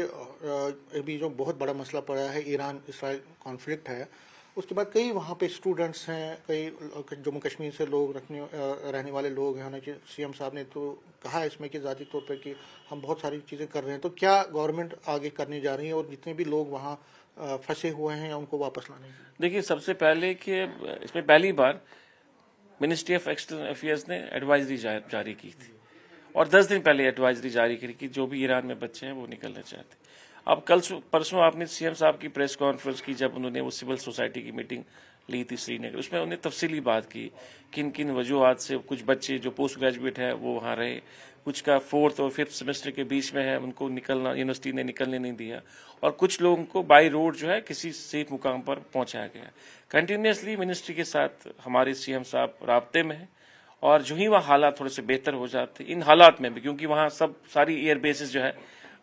अभी जो बहुत बड़ा मसला पड़ा है ईरान इसराइल कॉन्फ्लिक्ट है, उसके बाद कई वहाँ पे स्टूडेंट्स हैं, कई जम्मू कश्मीर से लोग रहने वाले लोग हैं। हालांकि सीएम साहब ने तो कहा है इसमें कि ज़ाती तौर पर कि हम बहुत सारी चीज़ें कर रहे हैं, तो क्या गवर्नमेंट आगे करने जा रही है और जितने भी लोग वहाँ फंसे हुए हैं उनको वापस लाने? देखिए, सबसे पहले कि इसमें पहली बार मिनिस्ट्री ऑफ एक्सटर्नल अफेयर्स ने एडवाइजरी जारी की थी और 10 दिन पहले एडवाइजरी जारी की कि जो भी ईरान में बच्चे हैं वो निकलना चाहते। अब कल परसों आपने सीएम साहब की प्रेस कॉन्फ्रेंस की, जब उन्होंने वो सिविल सोसाइटी की मीटिंग ली थी श्रीनगर, उसमें उन्होंने तफसीली बात की किन किन वजूहत से कुछ बच्चे जो पोस्ट ग्रेजुएट है वो वहाँ रहे, कुछ का 4th और 5th सेमेस्टर के बीच में है, उनको निकलना यूनिवर्सिटी ने निकलने नहीं दिया, और कुछ लोगों को बाई रोड जो है किसी सेफ मुकाम पर पहुंचाया गया। कंटिन्यूसली मिनिस्ट्री के साथ हमारे सीएम साहब राब्ते में है, और जो ही वहाँ हालात थोड़े से बेहतर हो जाते, इन हालात में भी, क्योंकि वहाँ सारी एयर बेसिस जो है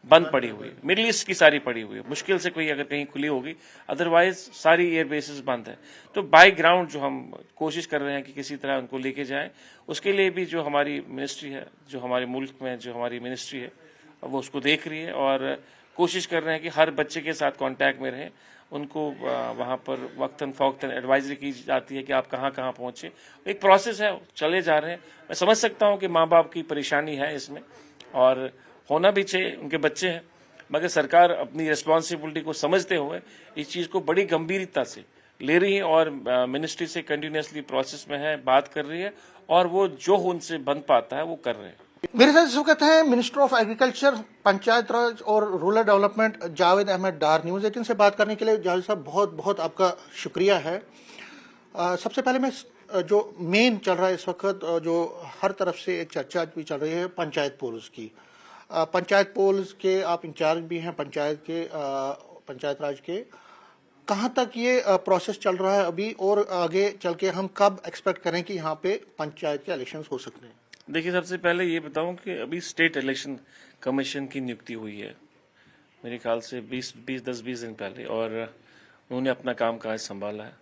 बंद पड़ी हुई है, मिडिल ईस्ट की सारी पड़ी हुई है, मुश्किल से कोई अगर कहीं खुली होगी, अदरवाइज सारी एयर बेसिस बंद है। तो बाई ग्राउंड जो हम कोशिश कर रहे हैं कि किसी तरह उनको लेके जाएं, उसके लिए भी जो हमारी मिनिस्ट्री है, जो हमारे मुल्क में जो हमारी मिनिस्ट्री है वो उसको देख रही है और कोशिश कर रहे हैं कि हर बच्चे के साथ कांटेक्ट में रहें, उनको वहाँ पर वक्तन फ़ौक्तन एडवाइजरी की जाती है कि आप कहाँ कहाँ पहुँचे। एक प्रोसेस है, चले जा रहे हैं। मैं समझ सकता हूँ कि माँ बाप की परेशानी है इसमें, और होना भी चाहिए, उनके बच्चे हैं, मगर सरकार अपनी रिस्पॉन्सिबिलिटी को समझते हुए इस चीज़ को बड़ी गंभीरता से ले रही है और मिनिस्ट्री से कंटिन्यूसली प्रोसेस में है, बात कर रही है, और वो जो उनसे बन पाता है वो कर रहे हैं। मेरे साथ इस वक्त हैं मिनिस्टर ऑफ एग्रीकल्चर, पंचायत राज और rural development Javed Ahmad Dar. News 18 से बात करने के लिए जावेद साहब बहुत बहुत आपका शुक्रिया है। सबसे पहले मैं जो मेन चल रहा है इस वक्त, जो हर तरफ से एक चर्चा भी चल रही है पंचायत पोल्स की। पंचायत पोल्स के आप इंचार्ज भी हैं, पंचायत राज के, कहाँ तक ये प्रोसेस चल रहा है अभी, और आगे चल के हम कब एक्सपेक्ट करें कि यहाँ पे पंचायत के इलेक्शंस हो सकते हैं? देखिए, सबसे पहले ये बताऊं कि अभी स्टेट इलेक्शन कमीशन की नियुक्ति हुई है मेरे ख्याल से 10-20 दिन पहले, और उन्होंने अपना काम काज संभाला है।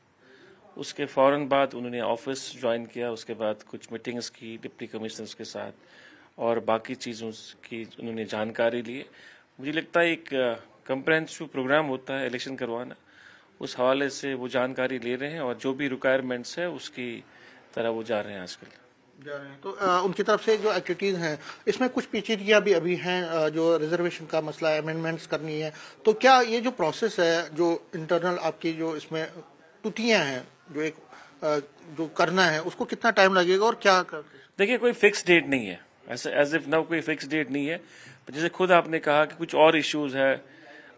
उसके फौरन बाद उन्होंने ऑफिस ज्वाइन किया, उसके बाद कुछ मीटिंग्स की डिप्टी कमिश्नर्स के साथ और बाकी चीज़ों की उन्होंने जानकारी ली। मुझे लगता है एक कंप्रेहेंसिव प्रोग्राम होता है इलेक्शन करवाना, उस हवाले से वो जानकारी ले रहे हैं और जो भी रिक्वायरमेंट्स है उसकी तरह वो जा रहे हैं आजकल। तो उनकी तरफ से जो एक्टिविटीज हैं, इसमें कुछ पेचीदगियां भी अभी हैं, जो रिजर्वेशन का मसला है, अमेंडमेंट्स करनी है, तो क्या ये जो प्रोसेस है, जो इंटरनल आपकी जो इसमें त्रुटियां हैं, जो करना है, उसको कितना टाइम लगेगा और क्या देखिए, कोई फिक्स डेट नहीं है, ऐसे एज इफ नाउ कोई फिक्स डेट नहीं है। जैसे खुद आपने कहा कि कुछ और इश्यूज है,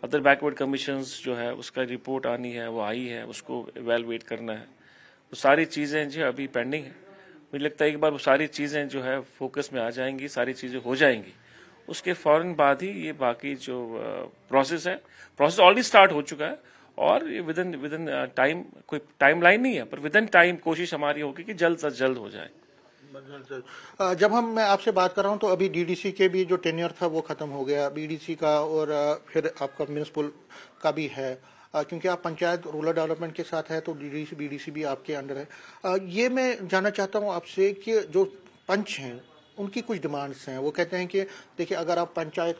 अदर बैकवर्ड कमीशंस जो है उसका रिपोर्ट आनी है, वो आई है, उसको इवेलुएट करना है, वो सारी चीज़ें जो अभी पेंडिंग है। मुझे लगता है एक बार वो सारी चीज़ें जो है फोकस में आ जाएंगी, सारी चीज़ें हो जाएंगी, उसके फौरन बाद ही ये बाकी जो प्रोसेस है, प्रोसेस ऑलरेडी स्टार्ट हो चुका है, और विद इन टाइम, कोई टाइम लाइन नहीं है, पर विद इन टाइम कोशिश हमारी होगी कि जल्द से जल्द हो जाए। जब मैं आपसे बात कर रहा हूं तो अभी डीडीसी के भी जो टेन्योर था वो खत्म हो गया, बीडीसी का, और फिर आपका म्यूनिसिपल का भी है, क्योंकि आप पंचायत रूरल डेवलपमेंट के साथ है, तो डीडीसी बीडीसी भी आपके अंडर है। ये मैं जानना चाहता हूं आपसे कि जो पंच हैं उनकी कुछ डिमांड्स हैं। वो कहते हैं कि देखिए, अगर आप पंचायत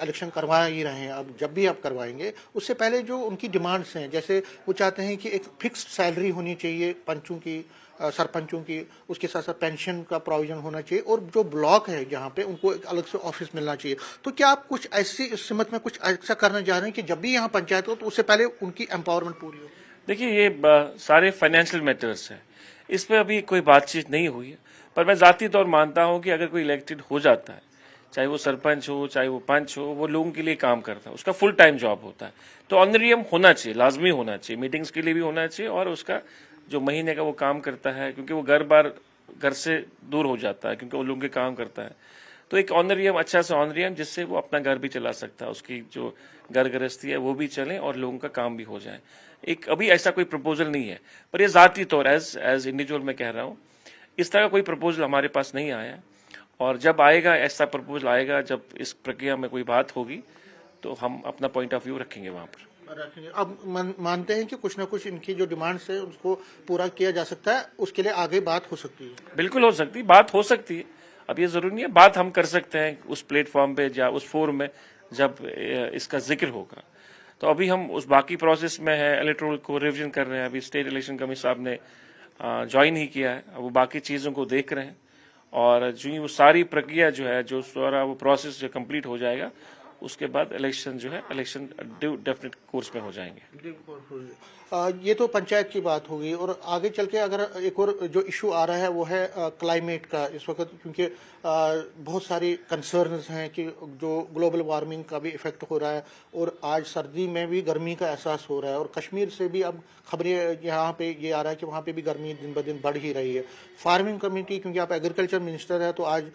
इलेक्शन करवा ही रहे हैं, अब जब भी आप करवाएंगे, उससे पहले जो उनकी डिमांड्स हैं, जैसे वो चाहते हैं कि एक फिक्स्ड सैलरी होनी चाहिए पंचों की, सरपंचों की, उसके साथ साथ पेंशन का प्रोविजन होना चाहिए, और जो ब्लॉक है जहाँ पे उनको एक अलग से ऑफिस मिलना चाहिए। तो क्या आप कुछ ऐसी इस सिमत में कुछ ऐसा करने जा रहे हैं कि जब भी यहाँ पंचायत हो तो उससे पहले उनकी एम्पावरमेंट पूरी हो? देखिए, ये सारे फाइनेंशियल मैटर्स हैं, इस पर अभी कोई बातचीत नहीं हुई है, पर मैं जाती तौर मानता हूं कि अगर कोई इलेक्टेड हो जाता है, चाहे वो सरपंच हो चाहे वो पंच हो, वो लोगों के लिए काम करता है, उसका फुल टाइम जॉब होता है, तो ऑनरियम होना चाहिए, लाजमी होना चाहिए, मीटिंग्स के लिए भी होना चाहिए, और उसका जो महीने का वो काम करता है, क्योंकि वो घर से दूर हो जाता है, क्योंकि वो लोगों के काम करता है, तो एक ऑनरियम, अच्छा सा ऑनरियम, जिससे वो अपना घर भी चला सकता है, उसकी जो घर गृहस्थी है वो भी चले और लोगों का काम भी हो जाए। एक अभी ऐसा कोई प्रपोजल नहीं है, पर ये जाती तौर एज इंडिविजुअल मैं कह रहा हूँ, इस तरह का कोई प्रपोजल हमारे पास नहीं आया, और जब आएगा, ऐसा प्रपोजल आएगा, जब इस प्रक्रिया में कोई बात होगी, तो हम अपना पॉइंट ऑफ व्यू रखेंगे वहां पर। अब मानते हैं कि कुछ ना कुछ इनकी जो डिमांड्स है उसको पूरा किया जा सकता है, उसके लिए आगे बात हो सकती है? बिल्कुल हो सकती है, बात हो सकती है। अब ये जरूरी नहीं है बात हम कर सकते हैं उस प्लेटफॉर्म पे या उस फोरम में जब इसका जिक्र होगा। तो अभी हम उस बाकी प्रोसेस में है, इलेक्टोरल को रिवीजन कर रहे हैं। अभी स्टेट इलेक्शन कमीशन साहब ने ज्वाइन ही किया है, अब वो बाकी चीज़ों को देख रहे हैं और जो ही वो सारी प्रक्रिया जो है, जो सारा वो प्रोसेस जो कंप्लीट हो जाएगा, उसके बाद इलेक्शन जो है, इलेक्शन डेफिनेट कोर्स में हो जाएंगे। ये तो पंचायत की बात होगी और आगे चल के अगर एक और जो इशू आ रहा है वो है क्लाइमेट का इस वक्त, क्योंकि बहुत सारी कंसर्न्स हैं कि जो ग्लोबल वार्मिंग का भी इफेक्ट हो रहा है और आज सर्दी में भी गर्मी का एहसास हो रहा है और कश्मीर से भी अब खबरें यहाँ पे ये आ रहा है कि वहाँ पे भी गर्मी दिन ब दिन बढ़ ही रही है। फार्मिंग कम्युनिटी, क्योंकि आप एग्रीकल्चर मिनिस्टर है, तो आज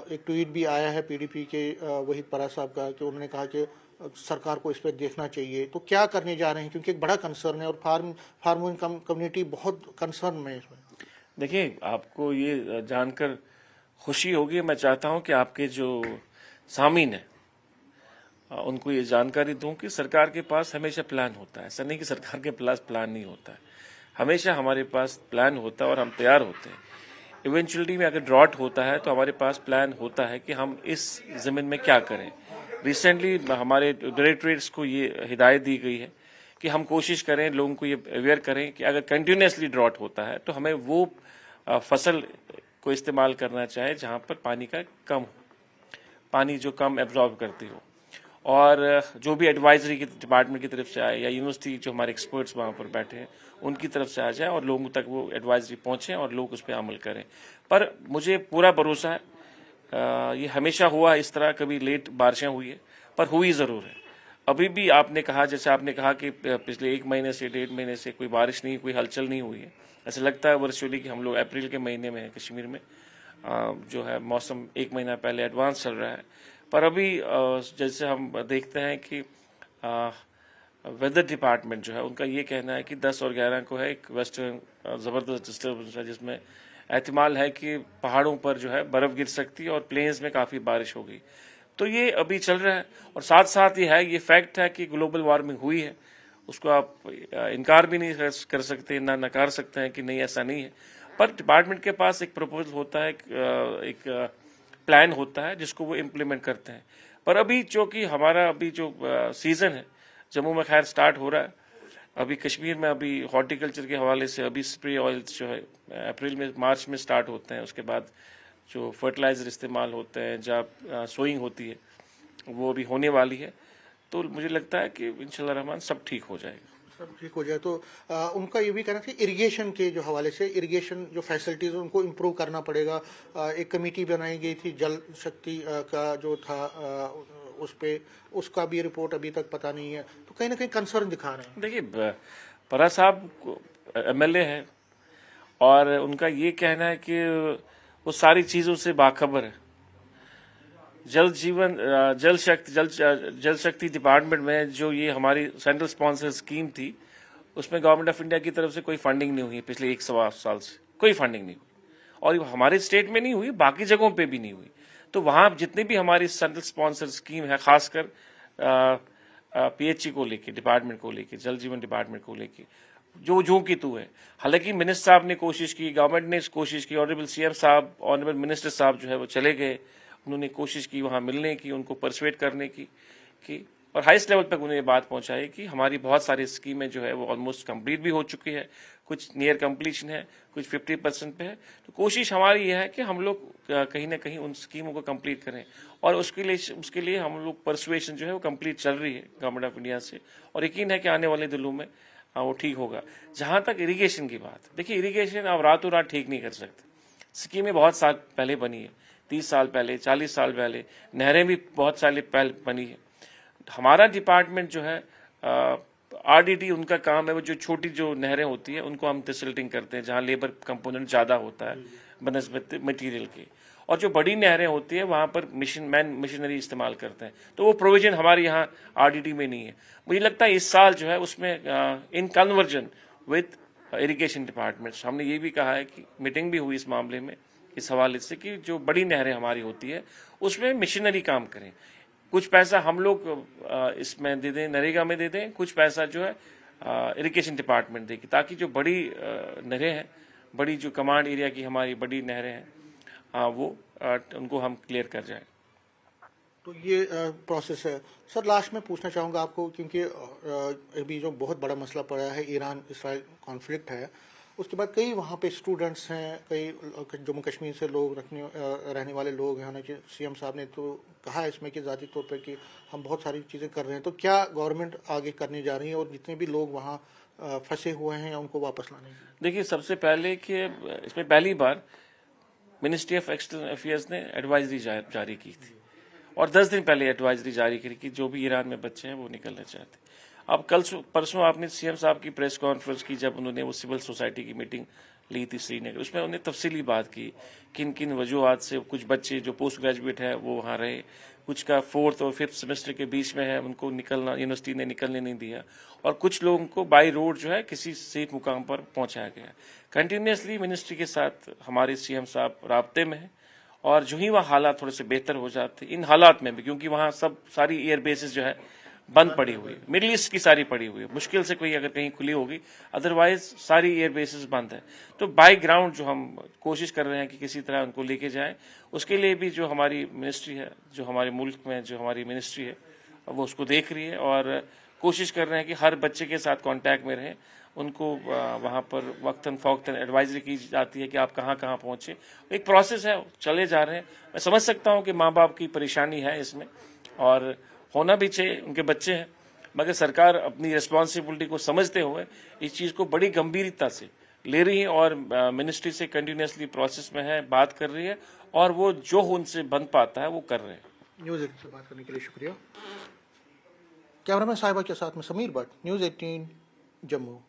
एक ट्वीट भी आया है पीडीपी के वहीद परा साहब का कि उन्होंने कहा कि सरकार को इस पर देखना चाहिए। तो क्या करने जा रहे हैं, क्योंकि एक बड़ा कंसर्न है और फार्मिंग कम्युनिटी बहुत कंसर्न में है इसमें। देखिए, आपको ये जानकर खुशी होगी, मैं चाहता हूं कि आपके जो सामीन है उनको ये जानकारी दूं कि सरकार के पास हमेशा प्लान होता है। ऐसा नहीं कि सरकार के पास प्लान नहीं होता है, हमेशा हमारे पास प्लान होता है और हम तैयार होते हैं। इवेंचुअली में अगर ड्रॉट होता है तो हमारे पास प्लान होता है कि हम इस जमीन में क्या करें। रिसेंटली हमारे डायरेक्टरेट्स को ये हिदायत दी गई है कि हम कोशिश करें, लोगों को ये अवेयर करें कि अगर कंटिन्यूसली ड्रॉट होता है तो हमें वो फसल को इस्तेमाल करना चाहिए जहां पर पानी का कम हो, पानी जो कम एब्जॉर्ब करती हो। और जो भी एडवाइजरी की डिपार्टमेंट की तरफ से आए या यूनिवर्सिटी जो हमारे एक्सपर्ट्स वहां पर बैठे हैं उनकी तरफ से आ जाए और लोगों तक वो एडवाइजरी पहुंचे और लोग उस पर अमल करें। पर मुझे पूरा भरोसा है, ये हमेशा हुआ इस तरह, कभी लेट बारिशें हुई है पर हुई जरूर है। अभी भी आपने कहा, जैसे आपने कहा कि पिछले 1 महीने से 1.5 महीने से कोई बारिश नहीं, कोई हलचल नहीं हुई है। ऐसा लगता है वर्चुअली कि हम लोग अप्रैल के महीने में हैं कश्मीर में। जो है मौसम 1 महीना पहले एडवांस चल रहा है। पर अभी जैसे हम देखते हैं कि वेदर डिपार्टमेंट जो है उनका ये कहना है कि 10 और 11 को है एक वेस्टर्न जबरदस्त डिस्टर्बेंस है, जिसमें एहतिमाल है कि पहाड़ों पर जो है बर्फ गिर सकती है और प्लेन्स में काफी बारिश होगी। तो ये अभी चल रहा है और साथ साथ ये फैक्ट है कि ग्लोबल वार्मिंग हुई है, उसको आप इनकार भी नहीं कर सकते, ना नकार सकते हैं कि नहीं ऐसा नहीं है। पर डिपार्टमेंट के पास एक प्रपोजल होता है, एक प्लान होता है जिसको वो इम्प्लीमेंट करते हैं। पर अभी चूंकि हमारा अभी जो सीजन है जम्मू में खैर स्टार्ट हो रहा है, अभी कश्मीर में अभी हॉर्टिकल्चर के हवाले से अभी स्प्रे ऑयल्स जो है अप्रैल में मार्च में स्टार्ट होते हैं। उसके बाद जो फर्टिलाइजर इस्तेमाल होते हैं, जब सोइंग होती है, वो अभी होने वाली है। तो मुझे लगता है कि इंशाल्लाह रहमान सब ठीक हो जाएगा। सब ठीक हो जाए। तो उनका ये भी कहना था इरिगेशन के जो हवाले से, इरिगेशन जो फैसिलिटीज उनको इम्प्रूव करना पड़ेगा। एक कमेटी बनाई गई थी जल शक्ति का जो था, उस पे उसका भी रिपोर्ट अभी तक पता नहीं है। तो कहीं ना कहीं कंसर्न दिखा रहे हैं। देखिए, परा साहब एमएलए हैं और उनका ये कहना है कि वो सारी चीजों से बाखबर है। जल शक्ति डिपार्टमेंट में जो ये हमारी सेंट्रल स्पॉन्सर स्कीम थी, उसमें गवर्नमेंट ऑफ इंडिया की तरफ से कोई फंडिंग नहीं हुई है पिछले 1 साल से, कोई फंडिंग नहीं हुई। और हमारे स्टेट में नहीं हुई, बाकी जगहों पे भी नहीं हुई। तो वहां जितनी भी हमारी सेंट्रल स्पॉन्सर स्कीम है, खासकर पीएचई को लेके, डिपार्टमेंट को लेके, जल जीवन डिपार्टमेंट को लेके, जो की तू है। हालांकि मिनिस्टर साहब ने कोशिश की, गवर्नमेंट ने कोशिश की, ऑनरेबल सीएम साहब, ऑनरेबल मिनिस्टर साहब जो है वो चले गए, उन्होंने कोशिश की वहां मिलने की, उनको परसुएट करने की और हाईएस्ट लेवल तक उन्हें ये बात पहुंचाई कि हमारी बहुत सारी स्कीमें जो है वो ऑलमोस्ट कंप्लीट भी हो चुकी है, कुछ नियर कंप्लीशन है, कुछ 50% पे है। तो कोशिश हमारी यह है कि हम लोग कहीं ना कहीं उन स्कीमों को कंप्लीट करें और उसके लिए हम लोग परसुएशन जो है वो कंप्लीट चल रही है गवर्नमेंट ऑफ इंडिया से और यकीन है कि आने वाले दिनों में वो ठीक होगा। जहां तक इरिगेशन की बात, देखिए इरिगेशन आप रातों रात ठीक नहीं कर सकते। स्कीमें बहुत साल पहले बनी है, 30 साल पहले, 40 साल पहले, नहरें भी बहुत साल पहले बनी है। हमारा डिपार्टमेंट जो है आरडीडी, उनका काम है वो जो छोटी जो नहरें होती है उनको हम डिसल्टिंग करते हैं, जहां लेबर कंपोनेंट ज्यादा होता है बनस्पति मटेरियल के, और जो बड़ी नहरें होती है वहां पर मशीनरी इस्तेमाल करते हैं। तो वो प्रोविजन हमारे यहाँ आरडीडी में नहीं है। मुझे लगता है इस साल जो है उसमें in conversion with irrigation department, हमने ये भी कहा है कि मीटिंग भी हुई इस मामले में, इस हवाले से कि जो बड़ी नहरें हमारी होती है उसमें मशीनरी काम करें। कुछ पैसा हम लोग इसमें दे दें, नरेगा में दे दें, कुछ पैसा जो है इरिगेशन डिपार्टमेंट देगी, ताकि जो बड़ी नहरें हैं, बड़ी जो कमांड एरिया की हमारी बड़ी नहरें हैं, वो उनको हम क्लियर कर जाए। तो ये प्रोसेस है। सर लास्ट में पूछना चाहूँगा आपको, क्योंकि अभी जो बहुत बड़ा मसला पड़ा है ईरान इसराइल कॉन्फ्लिक्ट है, उसके बाद कई वहाँ पे स्टूडेंट्स हैं, कई जम्मू कश्मीर से लोग रहने वाले लोग हैं। सीएम साहब ने तो कहा है इसमें कि ज़ाती तौर पर कि हम बहुत सारी चीज़ें कर रहे हैं, तो क्या गवर्नमेंट आगे करने जा रही है और जितने भी लोग वहाँ फंसे हुए हैं उनको वापस लाने? देखिए, सबसे पहले कि इसमें पहली बार मिनिस्ट्री ऑफ एक्सटर्नल अफेयर्स ने एडवाइजरी जारी की थी और 10 दिन पहले एडवाइजरी जारी करी कि जो भी ईरान में बच्चे हैं वो निकलना चाहते। अब कल परसों आपने सीएम साहब की प्रेस कॉन्फ्रेंस की, जब उन्होंने वो सिविल सोसाइटी की मीटिंग ली थी श्रीनगर, उसमें उन्होंने तफसीली बात की किन किन वजूहत से कुछ बच्चे जो पोस्ट ग्रेजुएट है वो वहाँ रहे, कुछ का 4th और 5th सेमेस्टर के बीच में है, उनको निकलना यूनिवर्सिटी ने निकलने नहीं दिया, और कुछ लोगों को बाई रोड जो है किसी सेफ मुकाम पर पहुंचाया गया। कंटिन्यूसली मिनिस्ट्री के साथ हमारे सीएम साहब राब्ते में है, और जो ही वहाँ हालात थोड़े से बेहतर हो जाते, इन हालात में भी, क्योंकि वहाँ सारी एयर बेसिस जो है बंद पड़ी हुई है, मिडिल ईस्ट की सारी पड़ी हुई है, मुश्किल से कोई अगर कहीं खुली होगी, अदरवाइज सारी एयर बेसिस बंद है। तो बाई ग्राउंड जो हम कोशिश कर रहे हैं कि किसी तरह उनको लेके जाएं, उसके लिए भी जो हमारी मिनिस्ट्री है, जो हमारे मुल्क में जो हमारी मिनिस्ट्री है वो उसको देख रही है, और कोशिश कर रहे हैं कि हर बच्चे के साथ कांटेक्ट में रहें, उनको वहाँ पर वक्तन फ़ौक्तन एडवाइजरी की जाती है कि आप कहाँ कहाँ पहुँचे। एक प्रोसेस है, चले जा रहे हैं। मैं समझ सकता हूँ कि माँ बाप की परेशानी है इसमें, और होना भी चाहिए, उनके बच्चे हैं, मगर सरकार अपनी रिस्पॉन्सिबिलिटी को समझते हुए इस चीज़ को बड़ी गंभीरता से ले रही है, और मिनिस्ट्री से कंटिन्यूसली प्रोसेस में है, बात कर रही है, और वो जो उनसे बन पाता है वो कर रहे हैं। न्यूज़ 18 से बात करने के लिए शुक्रिया। कैमरामैन साहिबा के साथ में समीर भट्ट, न्यूज़ 18 जम्मू।